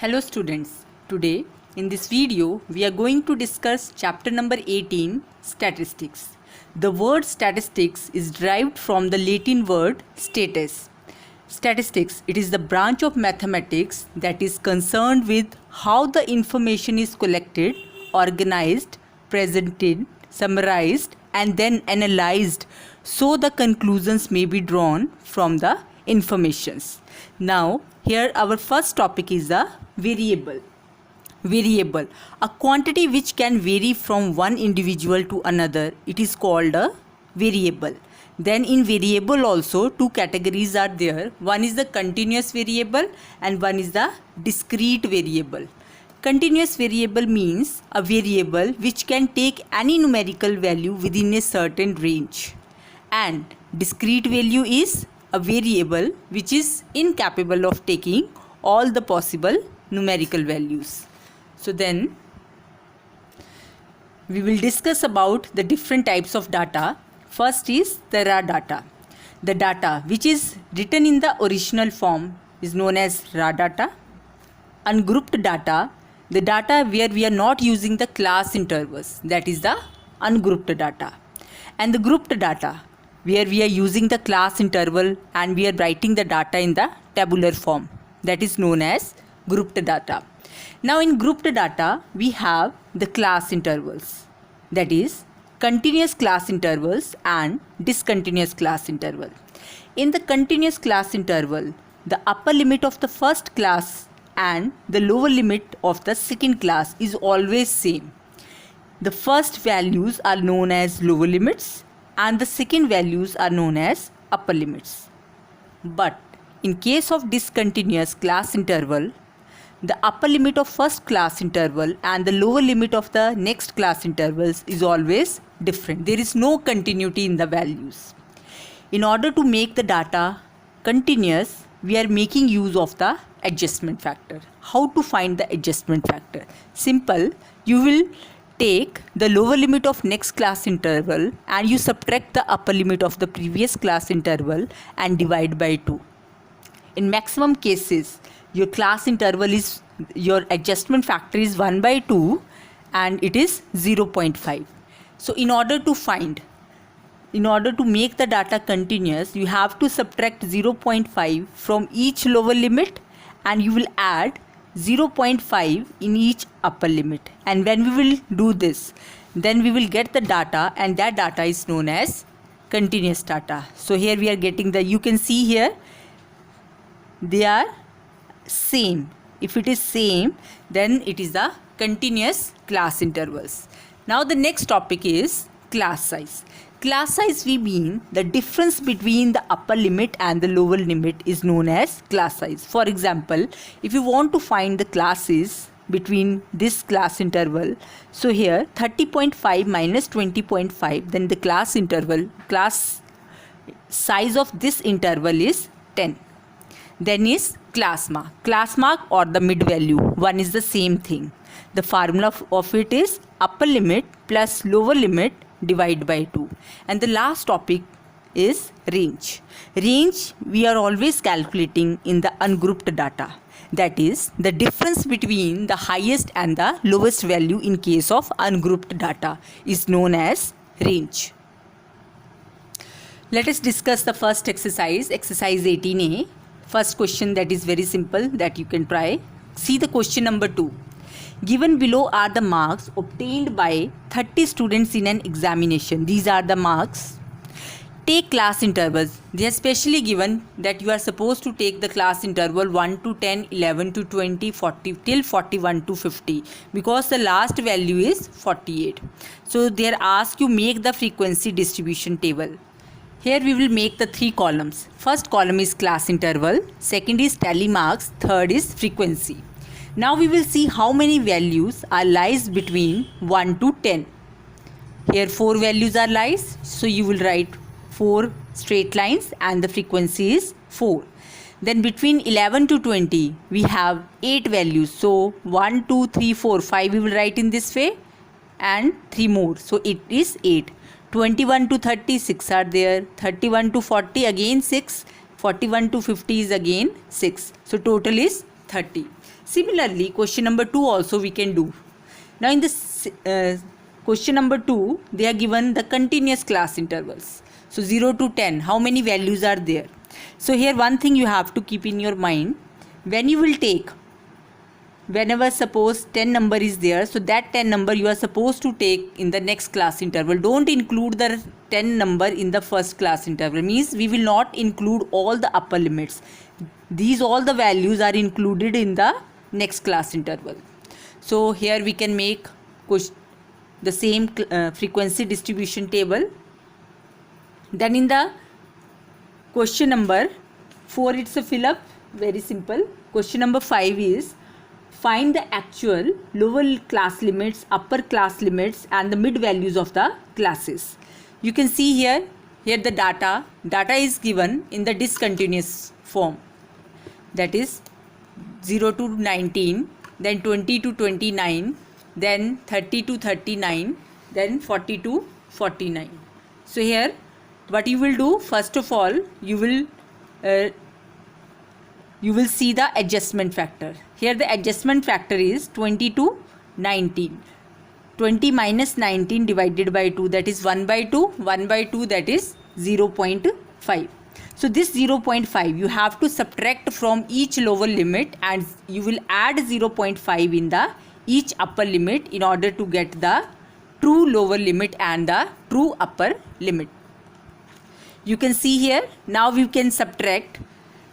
Hello students, today in this video we are going to discuss chapter number 18, Statistics. The word statistics is derived from the Latin word status. Statistics, it is the branch of mathematics that is concerned with how the information is collected, organized, presented, summarized and then analyzed so the conclusions may be drawn from the informations. Now here our first topic is the variable. Variable, a quantity which can vary from one individual to another, it is called a variable. Then in variable also two categories are there. One is the continuous variable and one is the discrete variable. Continuous variable means a variable which can take any numerical value within a certain range, and discrete value is a variable which is incapable of taking all the possible numerical values. So then we will discuss about the different types of data. First is the raw data. The data which is written in the original form is known as raw data. Ungrouped data, the data where we are not using the class intervals, that is the ungrouped data. And the grouped data where we are using the class interval and we are writing the data in the tabular form, that is known as grouped data. Now in grouped data we have the class intervals, that is continuous class intervals and discontinuous class interval. In the continuous class interval, the upper limit of the first class and the lower limit of the second class is always same. The first values are known as lower limits and the second values are known as upper limits. But in case of discontinuous class interval, the upper limit of first class interval and the lower limit of the next class intervals is always different. There is no continuity in the values. In order to make the data continuous, we are making use of the adjustment factor. How to find the adjustment factor? Simple. You will take the lower limit of next class interval and you subtract the upper limit of the previous class interval and divide by 2. In maximum cases, your class interval is, your adjustment factor is 1 by 2 and it is 0.5. So in order to make the data continuous, you have to subtract 0.5 from each lower limit and you will add 0.5 in each upper limit. And when we will do this, then we will get the data, and that data is known as continuous data. So here we are getting the, you can see here, they are same. If it is same, then it is the continuous class intervals. Now the next topic is class size. Class size, we mean the difference between the upper limit and the lower limit is known as class size. For example, if you want to find the classes between this class interval, so here 30.5 minus 20.5, then the class size of this interval is 10. Then is class mark. Class mark or the mid value, one is the same thing. The formula of it is upper limit plus lower limit divide by 2. And the last topic is range. Range we are always calculating in the ungrouped data. That is the difference between the highest and the lowest value in case of ungrouped data is known as range. Let us discuss the first exercise, exercise 18A. First question, that is very simple, that you can try. See the question number 2. Given below are the marks obtained by 30 students in an examination. These are the marks. Take class intervals. They are specially given that you are supposed to take the class interval 1 to 10, 11 to 20, 40 till 41 to 50, because the last value is 48. So they are asked you make the frequency distribution table. Here we will make the 3 columns. First column is class interval, second is tally marks, third is frequency. Now we will see how many values are lies between 1 to 10. Here 4 values are lies, so you will write 4 straight lines and the frequency is 4. Then between 11 to 20 we have 8 values, so 1, 2, 3, 4, 5 we will write in this way and 3 more, so it is 8. 21 to 36 are there, 31 to 40 again 6, 41 to 50 is again 6, so total is 30. Similarly, question number 2 also we can do. Now in this question number 2, they are given the continuous class intervals. So 0 to 10, how many values are there? So here one thing you have to keep in your mind, when you will take, whenever suppose 10 number is there, so that 10 number you are supposed to take in the next class interval. Don't include the 10 number in the first class interval. Means we will not include all the upper limits. These all the values are included in the next class interval. So here we can make the same frequency distribution table. Then in the question number 4, it's a fill up, very simple. Question number 5 is find the actual lower class limits, upper class limits and the mid values of the classes. You can see here the data is given in the discontinuous form, that is 0 to 19, then 20 to 29, then 30 to 39, then 40 to 49. So here what you will do, first of all you will see the adjustment factor. Here the adjustment factor is 20 to 19. 20 minus 19 divided by 2, that is 1 by 2. 1 by 2, that is 0.5. So this 0.5 you have to subtract from each lower limit and you will add 0.5 in the each upper limit in order to get the true lower limit and the true upper limit. You can see here, now we can subtract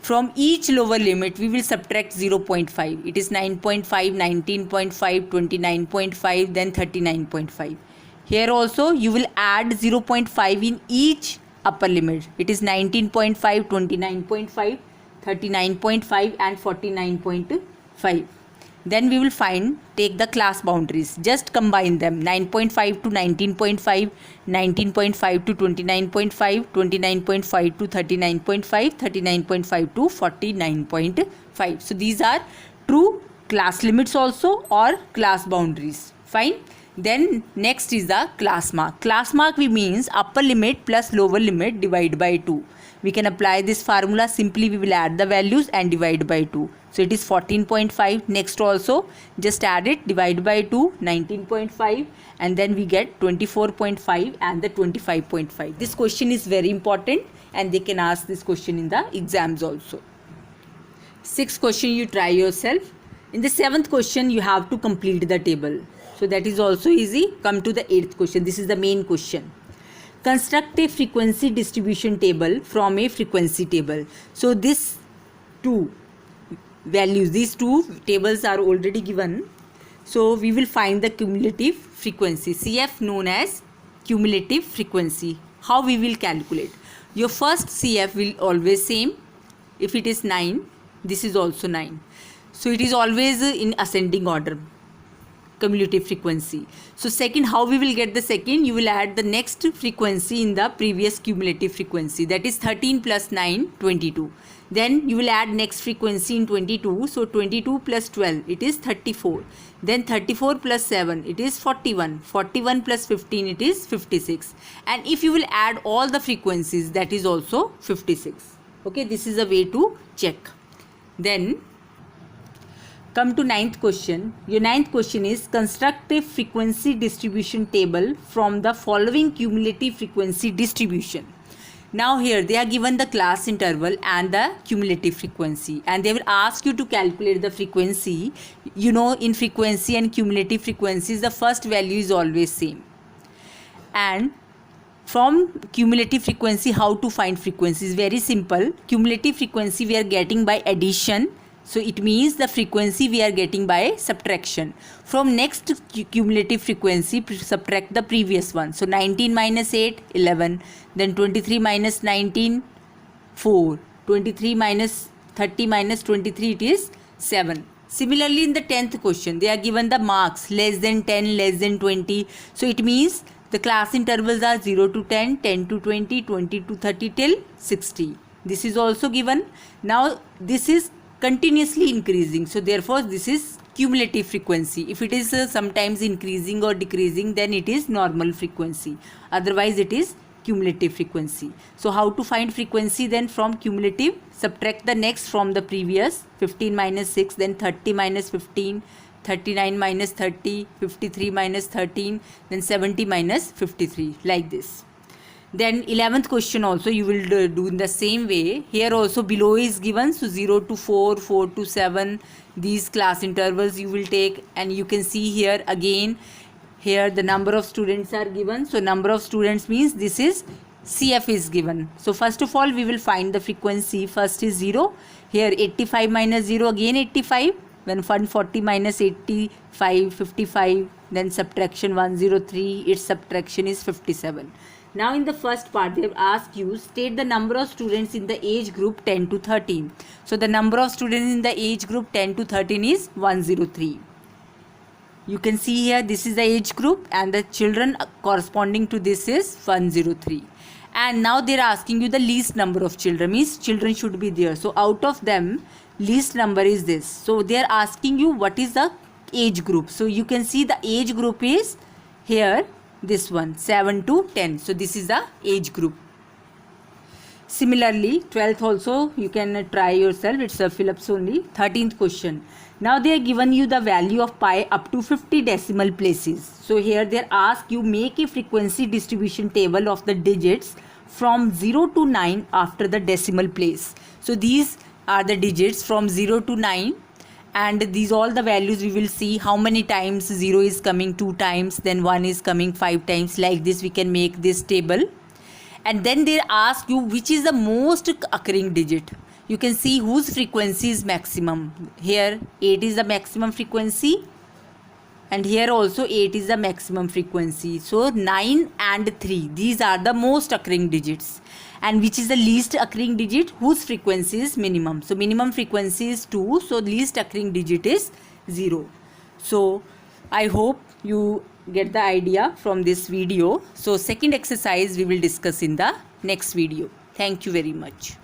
from each lower limit, we will subtract 0.5. It is 9.5, 19.5, 29.5, then 39.5. Here also you will add 0.5 in each upper limit. It is 19.5, 29.5, 39.5 and 49.5. Then we will take the class boundaries. Just combine them. 9.5 to 19.5, 19.5 to 29.5, 29.5 to 39.5, 39.5 to 49.5. So these are true class limits also or class boundaries. Fine. Then next is the class mark. Class mark means upper limit plus lower limit divided by 2. We can apply this formula. Simply we will add the values and divide by 2. So it is 14.5. Next also just add it, divide by 2, 19.5 and then we get 24.5 and the 25.5. This question is very important and they can ask this question in the exams also. 6th question you try yourself. In the 7th question you have to complete the table. So that is also easy. Come to the 8th question. This is the main question. Construct a frequency distribution table from a frequency table. So these two values, these two tables are already given. So we will find the cumulative frequency, CF known as cumulative frequency. How we will calculate? Your first CF will always same. If it is 9, this is also 9. So it is always in ascending order, cumulative frequency. So second, how we will get the second? You will add the next frequency in the previous cumulative frequency, that is 13 plus 9, 22. Then you will add next frequency in 22. So 22 plus 12, it is 34. Then 34 plus 7, it is 41. 41 plus 15, it is 56. And if you will add all the frequencies, that is also 56. Okay, this is a way to check. Then come to 9th question. Your 9th question is construct a frequency distribution table from the following cumulative frequency distribution. Now here they are given the class interval and the cumulative frequency and they will ask you to calculate the frequency. You know, in frequency and cumulative frequencies the first value is always same. And from cumulative frequency, how to find frequency is very simple. Cumulative frequency we are getting by addition. So it means the frequency we are getting by subtraction. From next cumulative frequency, subtract the previous one. So 19 minus 8, 11. Then 23 minus 19, 4. 23 minus 30 minus 23, it is 7. Similarly, in the 10th question, they are given the marks less than 10, less than 20. So it means the class intervals are 0 to 10, 10 to 20, 20 to 30 till 60. This is also given. Now this is continuously increasing, so therefore this is cumulative frequency. If it is sometimes increasing or decreasing, then it is normal frequency, otherwise it is cumulative frequency. So how to find frequency then from cumulative? Subtract the next from the previous, 15 minus 6, then 30 minus 15, 39 minus 30, 53 minus 13, then 70 minus 53, like this. Then 11th question also you will do in the same way. Here also below is given, so 0 to 4, 4 to 7, these class intervals you will take, and you can see here again, here the number of students are given. So number of students means this is CF is given. So first of all we will find the frequency. First is 0. Here 85 minus 0, again 85. Then 140 minus 85, 55. Then subtraction 103. Its subtraction is 57. Now in the first part they have asked you state the number of students in the age group 10 to 13. So the number of students in the age group 10 to 13 is 103. You can see here this is the age group and the children corresponding to this is 103. And now they are asking you the least number of children, means children should be there. So out of them least number is this. So they are asking you what is the age group. So you can see the age group is here, this one, 7 to 10. So this is the age group. Similarly 12th also you can try yourself, it's a fill-ups only. 13th question. Now they are given you the value of pi up to 50 decimal places. So here they ask you make a frequency distribution table of the digits from 0 to 9 after the decimal place. So these are the digits from 0 to 9, and these all the values we will see how many times 0 is coming 2 times, then 1 is coming 5 times, like this we can make this table. And then they ask you which is the most occurring digit. You can see whose frequency is maximum. Here 8 is the maximum frequency, and here also 8 is the maximum frequency. So 9 and 3, these are the most occurring digits. And which is the least occurring digit, whose frequency is minimum. So minimum frequency is 2, so least occurring digit is 0. So I hope you get the idea from this video. So second exercise we will discuss in the next video. Thank you very much.